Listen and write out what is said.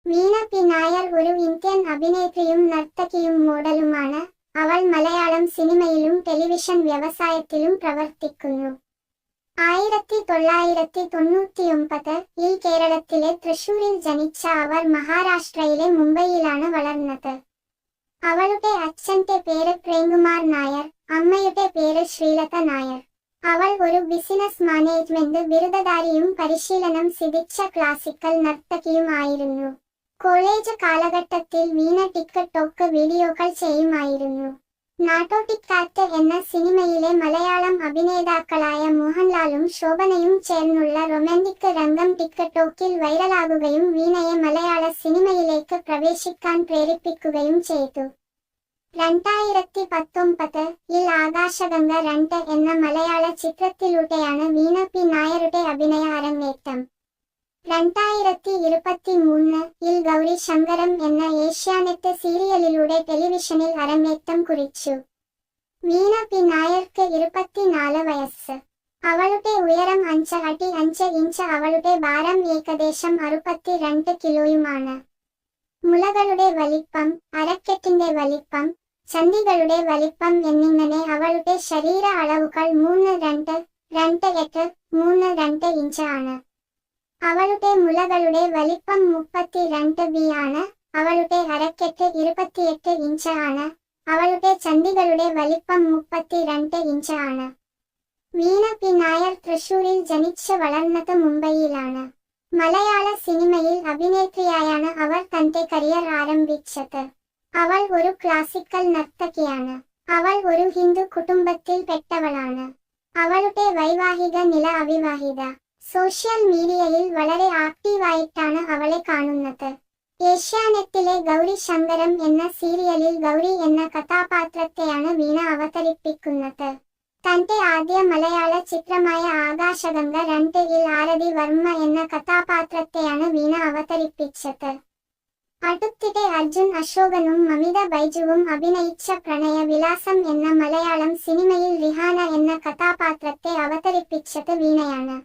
വീണ P Nair ഒരു Indian അഭിനേത്രിയും നർത്തകിയും മോഡലുമാണ്. അവൾ മലയാളം സിനിമയിലും ടെലിവിഷൻ വ്യവസായത്തിലും പ്രവർത്തിക്കുന്നു. 1999-ൽ കേരളത്തിലെ തൃശൂരിൽ ജനിച്ച അവർ മഹാരാഷ്ട്രയിലെ മുംബൈയിലാണ് വളർന്നത്. അവളുടെ അച്ഛന്റെ പേര് പ്രേംകുമാർ നായർ, അമ്മയുടെ പേര് ശ്രീലത നായർ. അവൾ ഒരു ബിസിനസ് മാനേജ്മെന്റ് ബിരുദധാരിയും പരിശീലനം സിദ്ധിച്ച ക്ലാസിക്കൽ നർത്തകിയും ആയിരുന്നു. കോളേജ് കാലഘട്ടത്തിൽ വീണ ടിക്ടോക്ക് വീഡിയോകൾ ചെയ്യുമായിരുന്നു. നാടോടിക്കാറ്റ് എന്ന സിനിമയിലെ മലയാളം അഭിനേതാക്കളായ മോഹൻലാലും ശോഭനയും ചേർന്നുള്ള റൊമാന്റിക് രംഗം ടിക്ടോക്കിൽ വൈറലാകുകയും വീണയെ മലയാള സിനിമയിലേക്ക് പ്രവേശിക്കാൻ പ്രേരിപ്പിക്കുകയും ചെയ്തു. 2019-ൽ ആകാശഗംഗ 2 എന്ന മലയാള ചിത്രത്തിലൂടെയാണ് വീണ പി നായരുടെ അഭിനയ അരങ്ങേറ്റം. 2023-ൽ ഗൗരി ശങ്കരം എന്ന ഏഷ്യാനെറ്റ് സീരിയലിലൂടെ ടെലിവിഷനിൽ അരങ്ങേറ്റം കുറിച്ചു. വീണ പി നായർക്ക് 24 വയസ്സ്. അവളുടെ ഉയരം 5 അടി 5 ഇഞ്ച്. അവളുടെ ഭാരം ഏകദേശം 62 കിലോയുമാണ്. മുലകളുടെ വലിപ്പം, അരക്കെട്ടിന്റെ വലിപ്പം, ചന്തികളുടെ വലിപ്പം എന്നിങ്ങനെ അവളുടെ ശരീര അളവുകൾ 3'2'2'8'3'2 ഇഞ്ച് ആണ്. അവളുടെ മുലകളുടെ വലിപ്പം 32 ആണ്. അവളുടെ അരക്കെട്ട് 28 ഇഞ്ച് ആണ്. അവളുടെ ചന്തികളുടെ വലിപ്പം 32 ഇഞ്ച് ആണ്. വീണ പി നായർ തൃശൂരിൽ ജനിച്ച് വളർന്നത് മുംബൈയിലാണ്. മലയാള സിനിമയിൽ അഭിനേത്രിയായാണ് അവർ തന്റെ കരിയർ ആരംഭിച്ചത്. അവൾ ഒരു ക്ലാസിക്കൽ നർത്തകിയാണ്. അവൾ ഒരു ഹിന്ദു കുടുംബത്തിൽ പെട്ടവളാണ്. അവളുടെ വൈവാഹിക നില അവിവാഹിത. സോഷ്യൽ മീഡിയയിൽ വളരെ ആക്റ്റീവായിട്ടാണ് അവളെ കാണുന്നത്. ഏഷ്യാനെറ്റിലെ ഗൗരി ശങ്കരം എന്ന സീരിയലിൽ ഗൗരി എന്ന കഥാപാത്രത്തെയാണ് വീണ അവതരിപ്പിക്കുന്നത്. തന്റെ ആദ്യ മലയാള ചിത്രമായ ആകാശഗംഗ 2-ൽ ആരതി വർമ്മ എന്ന കഥാപാത്രത്തെയാണ് വീണ അവതരിപ്പിച്ചത്. അടുത്തിടെ അർജുൻ അശോകനും മമിത ബൈജുവും അഭിനയിച്ച പ്രണയ വിലാസം എന്ന മലയാളം സിനിമയിൽ റിഹാന എന്ന കഥാപാത്രത്തെ അവതരിപ്പിച്ചത് വീണയാണ്.